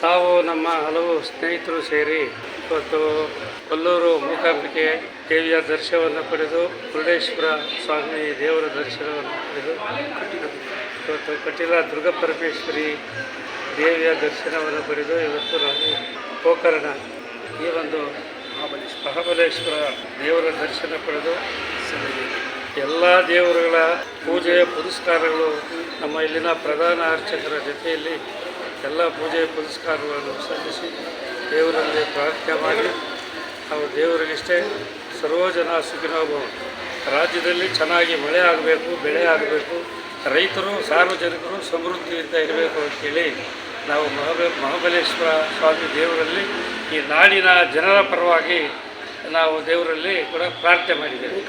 ತಾವು ನಮ್ಮ ಹಲವು ಸ್ನೇಹಿತರು ಸೇರಿ ಇವತ್ತು ಕೊಲ್ಲೂರು ಮೂಕಾಂಬಿಕೆ ದೇವಿಯ ದರ್ಶನವನ್ನು ಪಡೆದು ಮುರುಡೇಶ್ವರ ಸ್ವಾಮಿ ದೇವರ ದರ್ಶನವನ್ನು ಪಡೆದು ಇವತ್ತು ಕಟೀಲ ದುರ್ಗಾಪರಮೇಶ್ವರಿ ದೇವಿಯ ದರ್ಶನವನ್ನು ಪಡೆದು ಇವತ್ತು ನಾವು ಗೋಕರ್ಣ ಈ ಒಂದು ಮಹಾಬಲೇಶ್ವರ ದೇವರ ದರ್ಶನ ಪಡೆದು ಎಲ್ಲ ದೇವರುಗಳ ಪೂಜೆ ಪುರಸ್ಕಾರಗಳು ನಮ್ಮ ಇಲ್ಲಿನ ಪ್ರಧಾನ ಅರ್ಚಕರ ಜೊತೆಯಲ್ಲಿ ಎಲ್ಲ ಪೂಜೆ ಪುರಸ್ಕಾರಗಳನ್ನು ಸಲ್ಲಿಸಿ ದೇವರಲ್ಲಿ ಪ್ರಾರ್ಥನೆ ಮಾಡಿ ನಾವು ದೇವರಿಗಿಷ್ಟೇ ಸರ್ವ ಜನ ಸುಖಿನೋ ಭವ. ರಾಜ್ಯದಲ್ಲಿ ಚೆನ್ನಾಗಿ ಮಳೆ ಆಗಬೇಕು, ಬೆಳೆ ಆಗಬೇಕು, ರೈತರು ಸಾರ್ವಜನಿಕರು ಸಮೃದ್ಧಿಯಿಂದ ಇರಬೇಕು ಅಂತೇಳಿ ನಾವು ಮಹಾಬಲೇಶ್ವರ ಸ್ವಾಮಿ ದೇವರಲ್ಲಿ ಈ ನಾಡಿನ ಜನರ ಪರವಾಗಿ ನಾವು ದೇವರಲ್ಲಿ ಕೂಡ ಪ್ರಾರ್ಥನೆ ಮಾಡಿದ್ದೇವೆ.